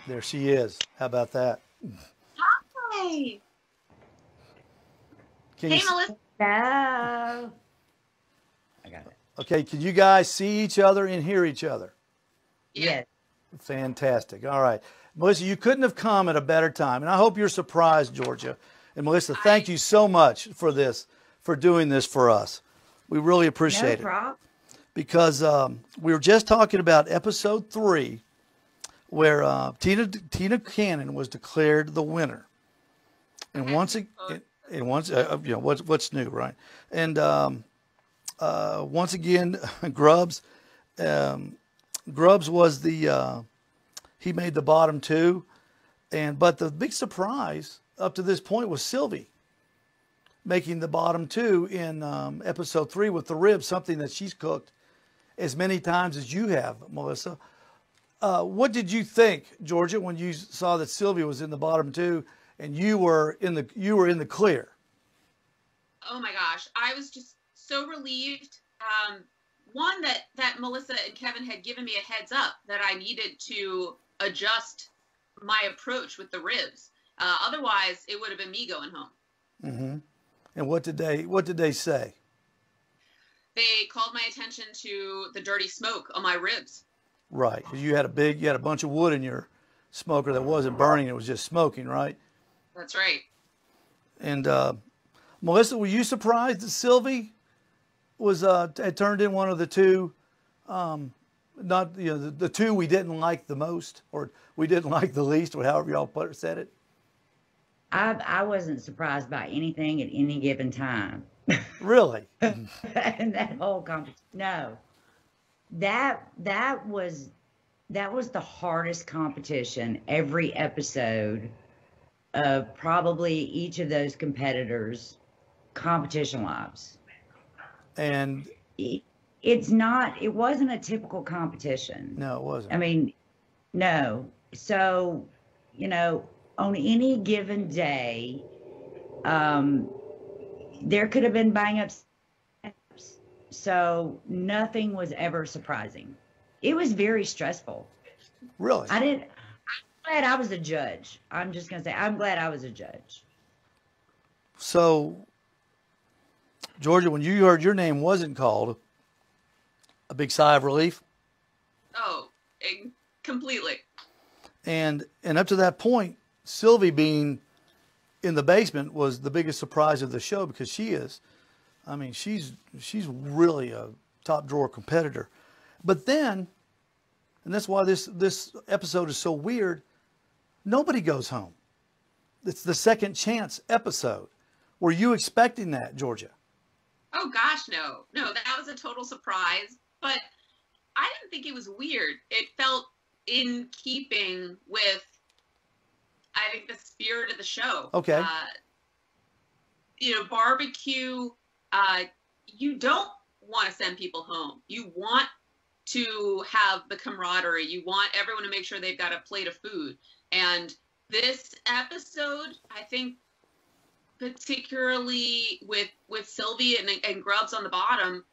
There she is. How about that? Hi. Can Hey, you? Melissa. No. I got it. Okay. Can you guys see each other and hear each other? Yeah. Yes. Fantastic. All right, Melissa, you couldn't have come at a better time, and I hope you're surprised, Georgia. And Melissa, thank you so much for this, for doing this for us. We really No appreciate it problem. because we were just talking about episode 3, where Tina Cannon was declared the winner. And once you know what's new, right? And once again, Grubbs was the he made the bottom 2, but the big surprise up to this point was Sylvie making the bottom 2 in episode 3 with the ribs, something that she's cooked as many times as you have, Melissa. What did you think, Georgia, when you saw that Sylvia was in the bottom 2 and you were in the clear? Oh my gosh, I was just so relieved. One that Melissa and Kevin had given me a heads up that I needed to adjust my approach with the ribs. Otherwise, it would have been me going home. Mm-hmm. And what did they say? They called my attention to the dirty smoke on my ribs. Right, because you had a bunch of wood in your smoker that wasn't burning; it was just smoking, right? That's right. And Melissa, were you surprised that Sylvie was had turned in one of the 2? Not the 2 we didn't like the most, or we didn't like the least, or however y'all said it. I wasn't surprised by anything at any given time. Really? And that whole competition. No. That was the hardest competition every episode of probably each of those competitors' competition lives. And It wasn't a typical competition. no, it wasn't. I mean, no. So, on any given day, there could have been bang ups. So nothing was ever surprising. It was very stressful. Really? I'm glad I was a judge. I'm just going to say, I'm glad I was a judge. So, Georgia, when you heard your name wasn't called, a big sigh of relief? Oh, completely. And up to that point, Sylvie being in the basement was the biggest surprise of the show, because she's really a top drawer competitor. But then, and that's why this episode is so weird, nobody goes home. It's the second chance episode. Were you expecting that, Georgia? Oh gosh, no. No, that was a total surprise. But I didn't think it was weird. It felt in keeping with, I think, the spirit of the show. Okay. Barbecue, you don't want to send people home. You want to have the camaraderie. You want everyone to make sure they've got a plate of food. And this episode, I think, particularly with Sylvie and Grubbs on the bottom,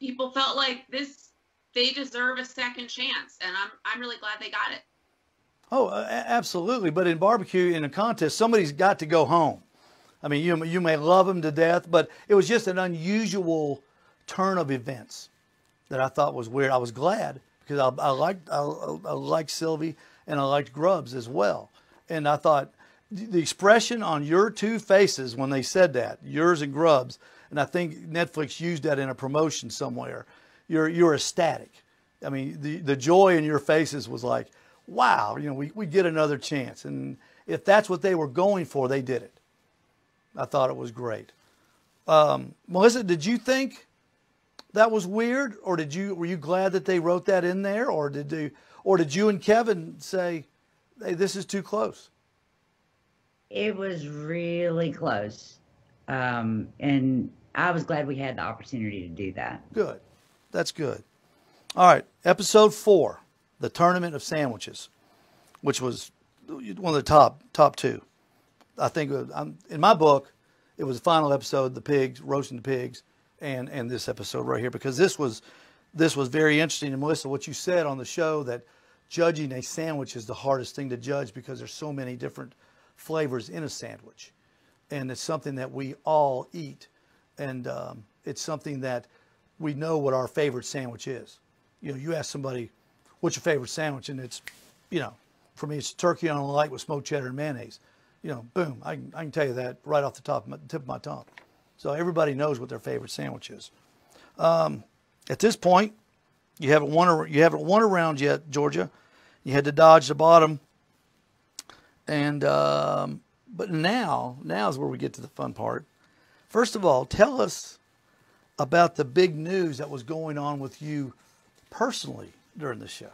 people felt like they deserve a second chance, and I'm really glad they got it. Oh, absolutely. But in barbecue, in a contest, somebody's got to go home. I mean, you may love them to death, but it was just an unusual turn of events that I thought was weird. I was glad, because I liked Sylvie, and I liked Grubbs as well. And I thought the expression on your 2 faces when they said that, yours and Grubbs, and I think Netflix used that in a promotion somewhere. You're ecstatic. I mean, the joy in your faces was like, wow, we get another chance. And if that's what they were going for, they did it. I thought it was great. Melissa, did you think that was weird, or were you glad that they wrote that in there, or did you and Kevin say, hey, this is too close? It was really close. And I was glad we had the opportunity to do that. Good. That's good. All right. Episode 4, the Tournament of Sandwiches, which was one of the top 2. I think in my book, it was the final episode, the pigs, roasting the pigs, and this episode right here, because this was very interesting. And Melissa, what you said on the show, that judging a sandwich is the hardest thing to judge because there's so many different flavors in a sandwich. And it's something that we all eat. And it's something that we know what our favorite sandwich is. You know, you ask somebody, what's your favorite sandwich? And it's, you know, for me, it's turkey on a light with smoked cheddar and mayonnaise. You know, boom, I can tell you that right off the tip of my tongue. So everybody knows what their favorite sandwich is. At this point, you haven't won around yet, Georgia. You had to dodge the bottom. And but now is where we get to the fun part. First of all, tell us about the big news that was going on with you personally during the show.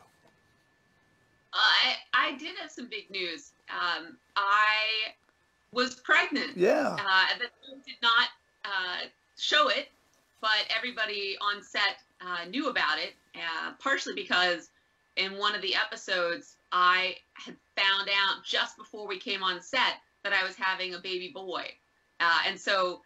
I did have some big news. I was pregnant. Yeah. The show did not show it, but everybody on set knew about it, partially because in one of the episodes, I had found out just before we came on set that I was having a baby boy. And so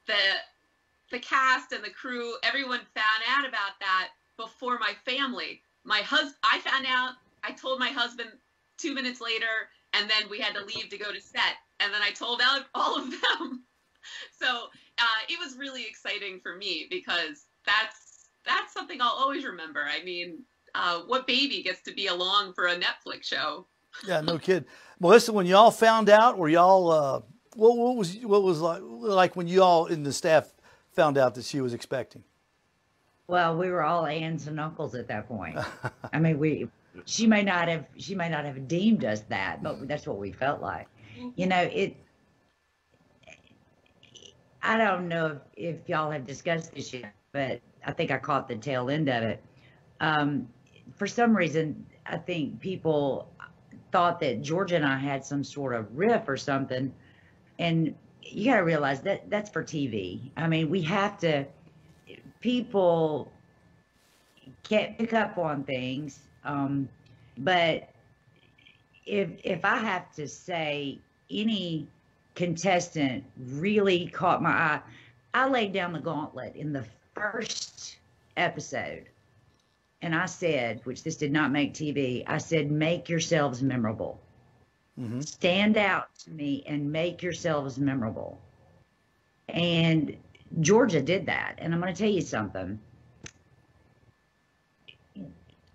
the cast and the crew, everyone found out about that before my family. I found out, I told my husband 2 minutes later, and then we had to leave to go to set. And then I told all of them. So it was really exciting for me because that's something I'll always remember. I mean, what baby gets to be along for a Netflix show? Yeah, no kid. Melissa, when y'all found out, were y'all what was like when you all in the staff found out that she was expecting? Well, we were all aunts and uncles at that point. I mean, she may not have deemed us that, but that's what we felt like. You know, I don't know if y'all have discussed this yet, but I think I caught the tail end of it. For some reason, I think people thought that Georgia and I had some sort of riff or something. And you got to realize that that's for TV. I mean, people can't pick up on things. But if I have to say any contestant really caught my eye, I laid down the gauntlet in the first episode. And I said, which this did not make TV, I said, make yourselves memorable. Mm-hmm. Stand out to me and make yourselves memorable. And Georgia did that. And I'm going to tell you something.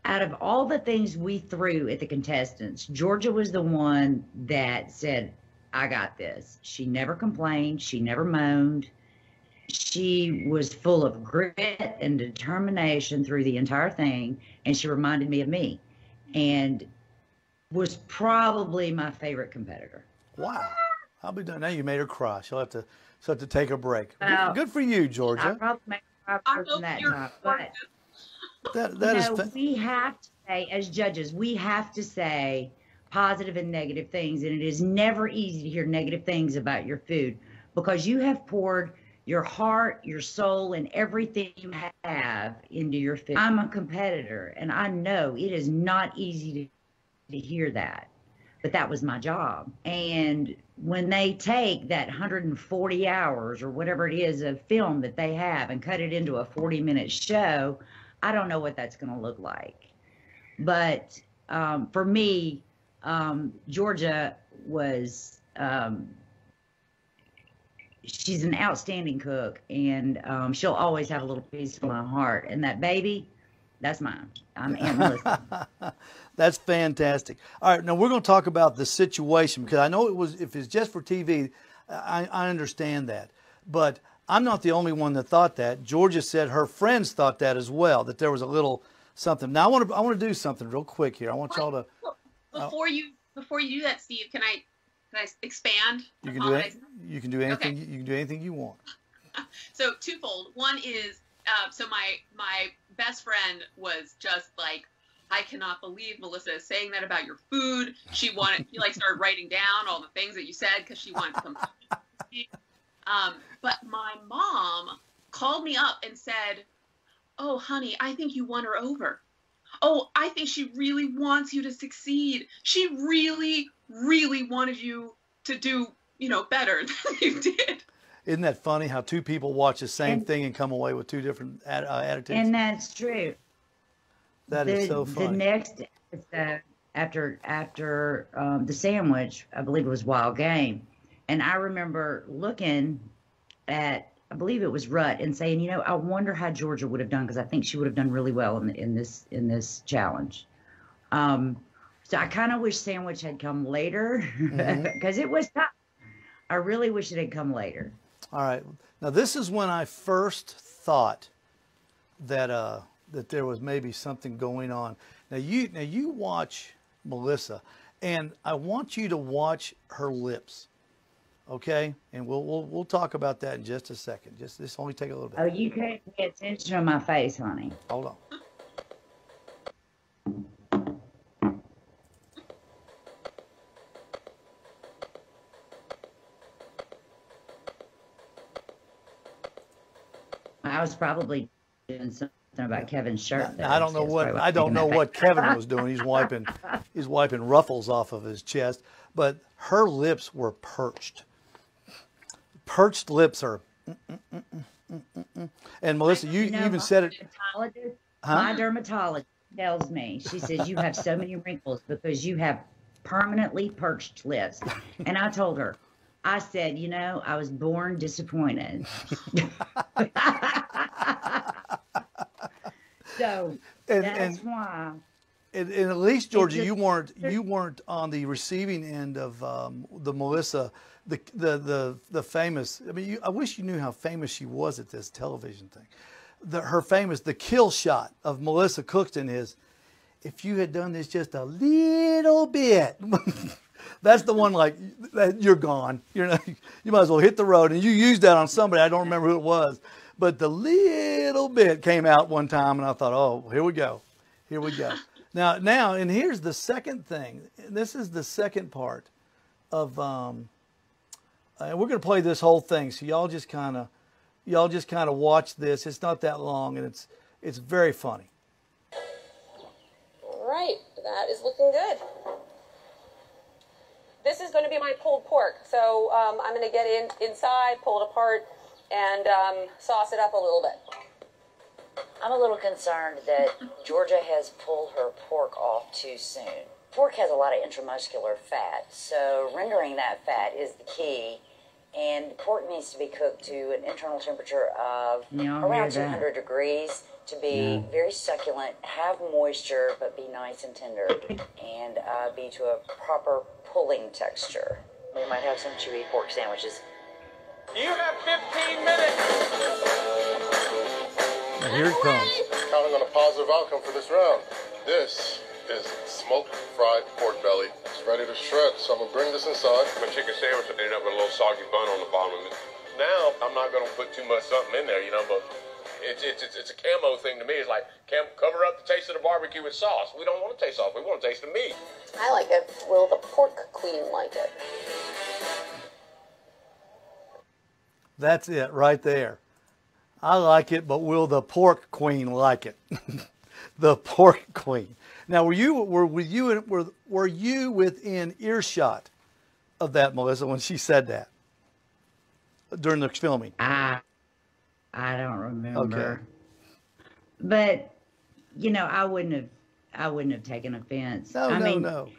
Out of all the things we threw at the contestants, Georgia was the one that said, I got this. She never complained. She never moaned. She was full of grit and determination through the entire thing, and she reminded me of me, and was probably my favorite competitor. Wow. I'll be done. Now you made her cry. She'll have to take a break. Good for you, I Georgia. probably made her cry person that time, but we have to say, as judges, we have to say positive and negative things, and it is never easy to hear negative things about your food because you have poured your heart, your soul, and everything you have into your food. I'm a competitor, and I know it is not easy to hear that, but that was my job. And when they take that 140 hours or whatever it is of film that they have and cut it into a 40-minute show, I don't know what that's going to look like. But for me, Georgia was... she's an outstanding cook, and she'll always have a little piece of my heart. And that baby, that's mine. I'm Aunt Melissa. That's fantastic. All right, now we're going to talk about the situation because I know if it's just for TV, I understand that. But I'm not the only one that thought that. Georgia said her friends thought that as well, that there was a little something. Now I want to do something real quick here. I want y'all to. Before you do that, Steve, can I expand? You can do it. You can do anything. Okay. You can do anything you want. So twofold. One is so my best friend was just like, I cannot believe Melissa is saying that about your food. She started writing down all the things that you said because she wanted to come. But my mom called me up and said, "Oh, honey, I think you won her over. Oh, I think she really wants you to succeed. She really, really wanted you to do, better than you did." Isn't that funny how two people watch the same thing and come away with two different attitudes? And that's true. That is so funny. episode after the sandwich, I believe it was Wild Game, and I remember looking at, I believe it was Rut, and saying, you know, I wonder how Georgia would have done, because I think she would have done really well in this challenge. So I kind of wish sandwich had come later, because it was tough. I really wish it had come later. All right. Now this is when I first thought that that there was maybe something going on. Now you watch Melissa, and I want you to watch her lips. Okay? And we'll talk about that in just a second. Just only take a little bit. Oh, you can't pay attention to my face, honey. Hold on. I was probably doing something about Kevin's shirt. I don't know what Kevin was doing. He's wiping ruffles off of his chest, but her lips were perched. Perched lips are. And Melissa, you even said it. My dermatologist tells me, she says, you have so many wrinkles because you have permanently perched lips. And I told her, I said, you know, I was born disappointed. So that's why. And at least, Georgia, you weren't on the receiving end of the Melissa, the famous. I mean, I wish you knew how famous she was at this television thing. The kill shot of Melissa Cookston is, if you had done this just a little bit. That's the one, like, you're gone. You might as well hit the road. And you used that on somebody. I don't remember who it was. But the little bit came out one time, and I thought, oh, here we go. Here we go. Now, and here's the second thing. This is the second part of, and we're going to play this whole thing. So y'all just kind of watch this. It's not that long, and it's very funny. All right, that is looking good. This is going to be my pulled pork. So I'm going to get inside, pull it apart, and sauce it up a little bit. I'm a little concerned that Georgia has pulled her pork off too soon. Pork has a lot of intramuscular fat, so rendering that fat is the key. And pork needs to be cooked to an internal temperature of around 200 degrees to be very succulent, have moisture, but be nice and tender, and be to a proper pulling texture. We might have some chewy pork sandwiches. You have 15 minutes. And here it comes. Counting on a positive outcome for this round. This is smoked fried pork belly. It's ready to shred, so I'm gonna bring this inside. My chicken sandwich ended up with a little soggy bun on the bottom of it. Now, I'm not gonna put too much something in there, but it's a camo thing to me. It's like, cover up the taste of the barbecue with sauce. We don't want to taste sauce. We want to taste the meat. I like it. Will the pork queen like it? That's it right there. I like it, but will the pork queen like it? The pork queen. Now, were you within earshot of that, Melissa, when she said that during the filming? I don't remember. Okay. But I wouldn't have taken offense. No.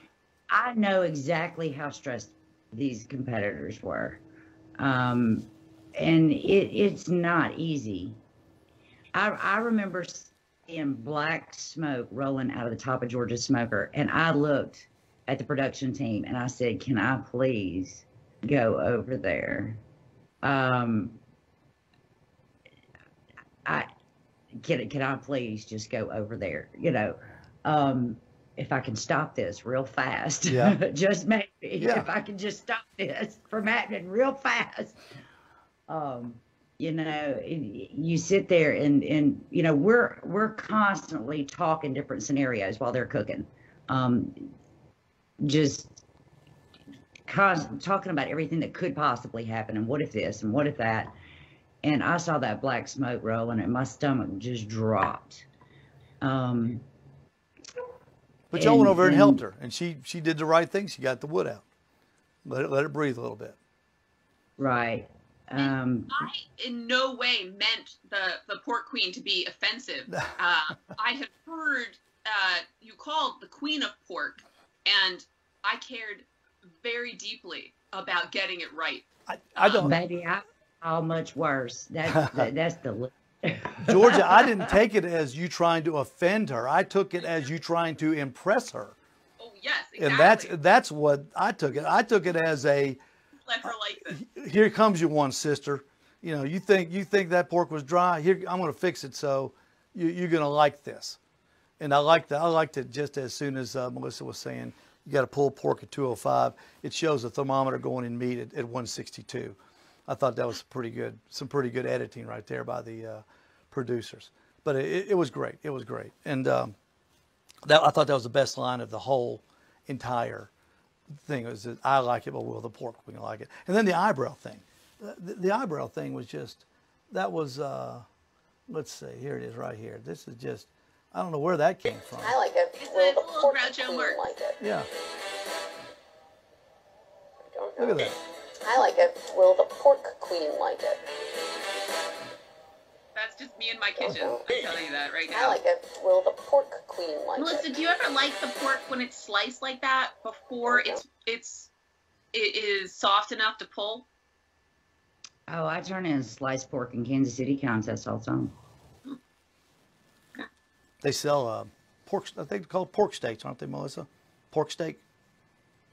I know exactly how stressed these competitors were. And it's not easy. I remember seeing black smoke rolling out of the top of Georgia's smoker, and I looked at the production team and I said, "Can I please go over there? Can I please just go over there? If I can stop this real fast, just maybe if I can just stop this from happening real fast." You sit there and we're constantly talking different scenarios while they're cooking. Just talking about everything that could possibly happen, and what if this and what if that. And I saw that black smoke rolling and my stomach just dropped. But y'all went over and helped her, and she did the right thing. She got the wood out. Let it breathe a little bit. Right. I in no way meant the pork queen to be offensive. I have heard you called the queen of pork, and I cared very deeply about getting it right. I don't. Baby, how much worse. That's the. Georgia, I didn't take it as you trying to offend her. I took it as you trying to impress her. Oh yes, exactly. And that's what I took it. I took it as a. Let her like this. Here comes you one, sister. You know, you think that pork was dry. Here, I'm going to fix it so you're going to like this. And I liked it just as soon as Melissa was saying, you got to pull pork at 205. It shows the thermometer going in meat at 162. I thought that was some pretty good editing right there by the producers. But it was great. It was great. And I thought that was the best line of the whole entire thing. It was that I like it, but will the pork we like it. And then the eyebrow thing. The eyebrow thing was just, that was, let's see, here it is right here. This is just, I don't know where that came from. I like it. It's Will a the little pork Groucho queen Marx. like it? Yeah, Don't look know. at that. I like it. Will the pork queen like it? That's just me in my kitchen. I'm telling you that right now. I like it. Will the pork queen like Melissa, it? do you ever like the pork when it's sliced like that before it is soft enough to pull? Oh, I turn in sliced pork in Kansas City contests all the time. They sell pork, I think they're called pork steaks, aren't they, Melissa? Pork steak.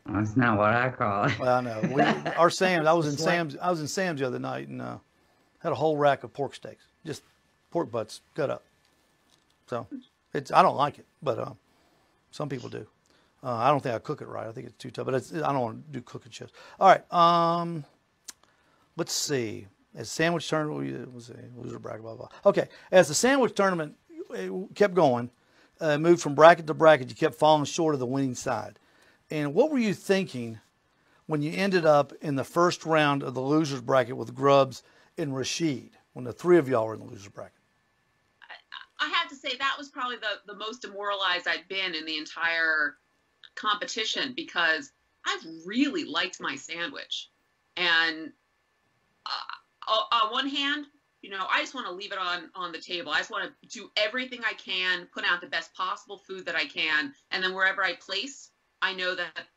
That's not what I call it. Well, I know. Our Sam's. I was in Sam's the other night and had a whole rack of pork steaks, just pork butts cut up. So I don't like it, but some people do. I don't think I cook it right. I think it's too tough. But I don't want to do cooking shows. All right. Let's see. As sandwich tournament, loser bracket, blah blah. Okay. As the sandwich tournament kept going, moved from bracket to bracket, you kept falling short of the winning side. And what were you thinking when you ended up in the first round of the losers bracket with Grubbs and Rashid, when the three of y'all were in the losers bracket? I have to say that was probably the most demoralized I'd been in the entire competition, because I really liked my sandwich. And on one hand, you know, I just want to leave it on the table. I just want to do everything I can, put out the best possible food that I can, and then wherever I place, I know that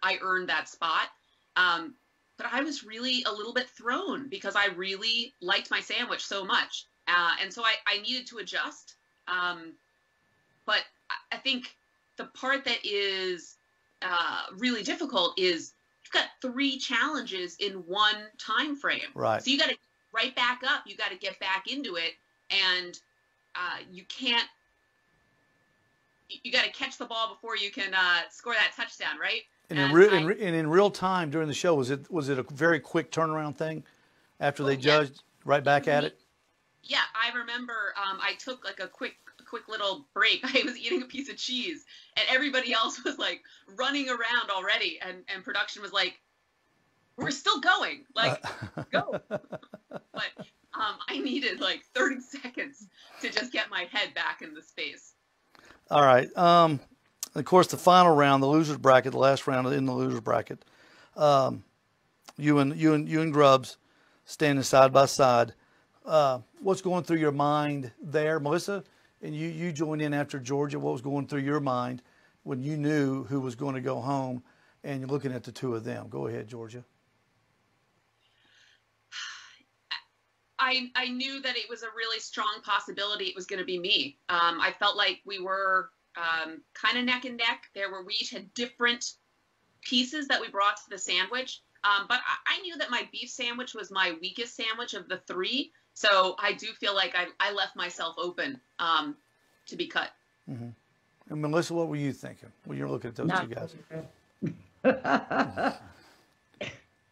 I earned that spot. But I was really a little bit thrown because I really liked my sandwich so much. And so I needed to adjust. But I think the part that is really difficult is you've got 3 challenges in one time frame. Right. So you got to right back up. You got to get back into it. And you can't, you got to catch the ball before you can score that touchdown, right? And in real time during the show, was it a very quick turnaround thing after they judged, right back at it? Yeah, I remember I took like a quick little break. I was eating a piece of cheese, and everybody else was like running around already, and production was like, "We're still going, like go." But I needed like 30 seconds to just get my head back in the space. All right. Of course, the final round, the losers bracket, the last round in the losers bracket, you and Grubbs standing side by side. What's going through your mind there, Melissa? And you joined in after Georgia. What was going through your mind when you knew who was going to go home, and you're looking at the two of them? Go ahead, Georgia. I knew that it was a really strong possibility it was going to be me. I felt like we were kind of neck and neck. We each had different pieces that we brought to the sandwich. But I knew that my beef sandwich was my weakest sandwich of the 3. So I do feel like I left myself open to be cut. Mm-hmm. And Melissa, what were you thinking when you're looking at those two guys?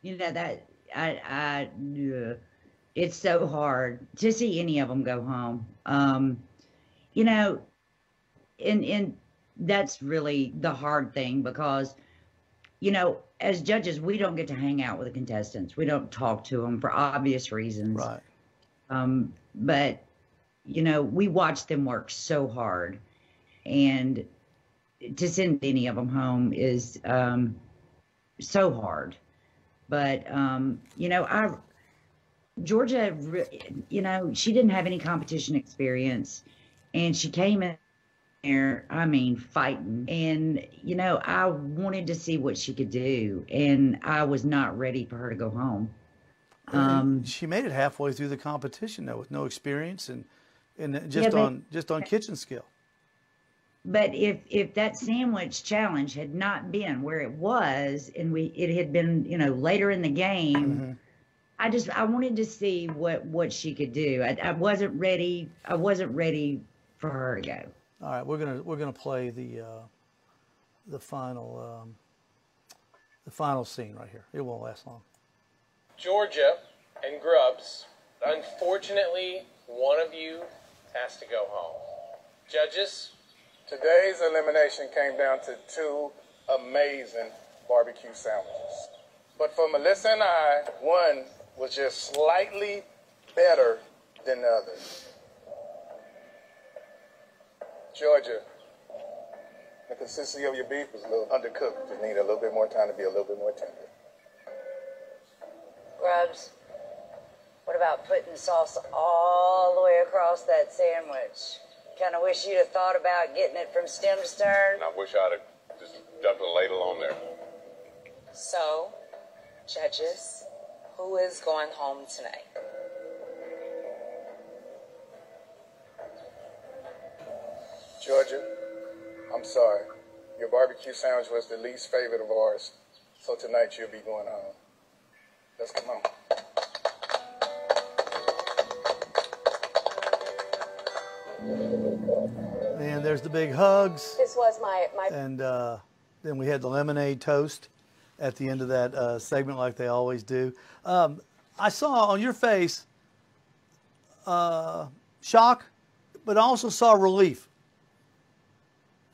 You know, that it's so hard to see any of them go home. You know, and that's really the hard thing, because, you know, as judges, we don't get to hang out with the contestants. We don't talk to them for obvious reasons. Right. But, you know, we watch them work so hard, and to send any of them home is so hard. But, you know, Georgia, you know, she didn't have any competition experience, and she came in there, I mean, fighting. And, you know, I wanted to see what she could do, and I was not ready for her to go home. And she made it halfway through the competition though, with no experience and just Yeah, on kitchen skill. but if that sandwich challenge had not been where it was, and it had been, you know, later in the game, I wanted to see what she could do. I wasn't ready. I wasn't ready for her to go. All right, we're gonna play the final scene right here. It won't last long. Georgia and Grubbs, unfortunately, one of you has to go home. Judges? Today's elimination came down to 2 amazing barbecue sandwiches. But for Melissa and I, one was just slightly better than the other. Georgia, the consistency of your beef was a little undercooked. It needed a little bit more time to be a little bit more tender. Grubbs, what about putting sauce all the way across that sandwich? Kind of wish you'd have thought about getting it from stem to stern. And I wish I'd have just dumped a ladle on there. So, judges, who is going home tonight? Georgia, I'm sorry. Your barbecue sandwich was the least favorite of ours, so tonight you'll be going home. Let's come on. And there's the big hugs. This was my And then we had the lemonade toast at the end of that segment, like they always do. I saw on your face shock, but I also saw relief.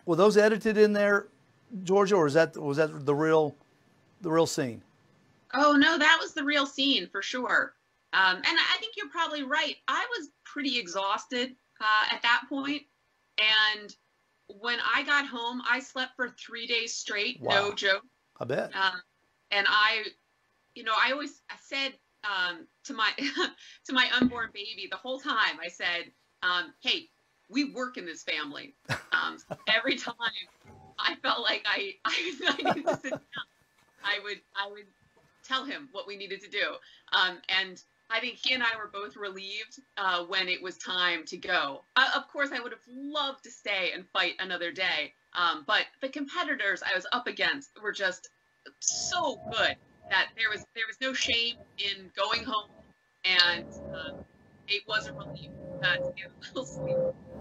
Were those edited in there, Georgia, or was that the real scene? Oh no, that was the real scene for sure. And I think you're probably right. I was pretty exhausted at that point, and when I got home, I slept for 3 days straight. Wow. No joke. I bet. And I said to my to my unborn baby the whole time, I said, hey, we work in this family. Every time I felt like I needed to sit down, I would tell him what we needed to do. And I think he and I were both relieved when it was time to go. Of course, I would have loved to stay and fight another day. But the competitors I was up against were just so good that there was no shame in going home, and it was a relief to get a little sleep.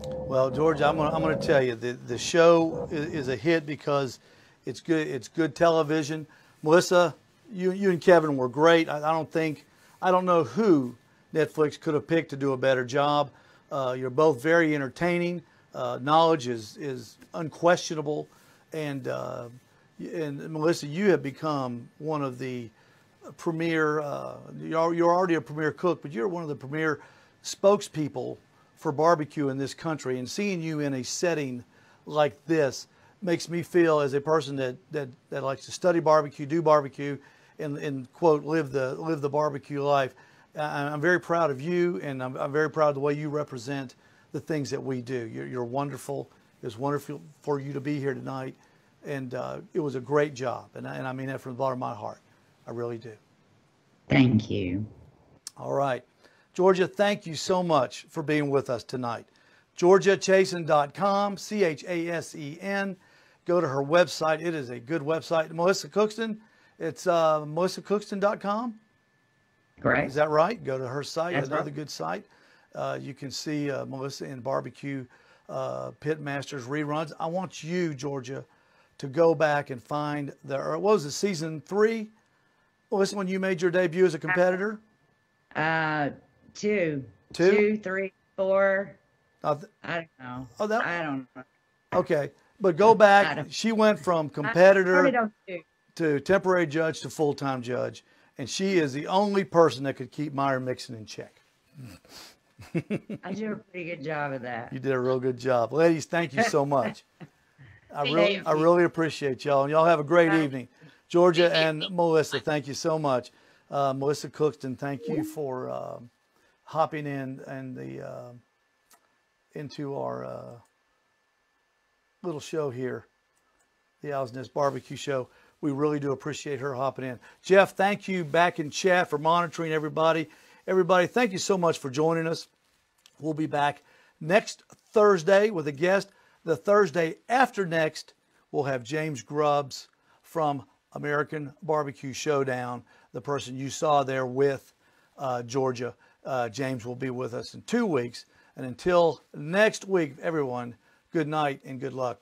Well, George, I'm gonna tell you the show is a hit because it's good. It's good television. Melissa, you and Kevin were great. I don't know who Netflix could have picked to do a better job. You're both very entertaining. Knowledge is unquestionable, and Melissa, you have become one of the premier. You're already a premier cook, but you're one of the premier spokespeople for barbecue in this country. And seeing you in a setting like this makes me feel, as a person that likes to study barbecue, do barbecue, and quote live the barbecue life. I'm very proud of you, and I'm very proud of the way you represent the things that we do. You're wonderful. It was wonderful for you to be here tonight, and it was a great job, and I mean that from the bottom of my heart. I really do. Thank you. All right. Georgia, thank you so much for being with us tonight. GeorgiaChasen.com, CHASEN. Go to her website. It is a good website. Melissa Cookston, it's melissacookston.com. Correct. Is that right? Go to her site. That's another right. good site. You can see Melissa in Barbecue Pitmasters reruns. I want you, Georgia, to go back and find what was it, season 3? Melissa, when you made your debut as a competitor? 2, 3, 4. I don't know. I don't know. Okay, but go back. She went from competitor to temporary judge to full-time judge, and she is the only person that could keep Meyer Mixon in check. I did a pretty good job of that. You did a real good job. Ladies, thank you so much. I really appreciate y'all, and y'all have a great evening. Georgia and Melissa, thank you so much. Melissa Cookston, thank you for hopping in and into our little show here, the Owl's Nest Barbecue Show. We really do appreciate her hopping in. Jeff, thank you back in chat for monitoring everybody. Everybody, thank you so much for joining us. We'll be back next Thursday with a guest. The Thursday after next, we'll have James Grubbs from American Barbecue Showdown, the person you saw there with Georgia. James will be with us in 2 weeks. And until next week, everyone, good night and good luck.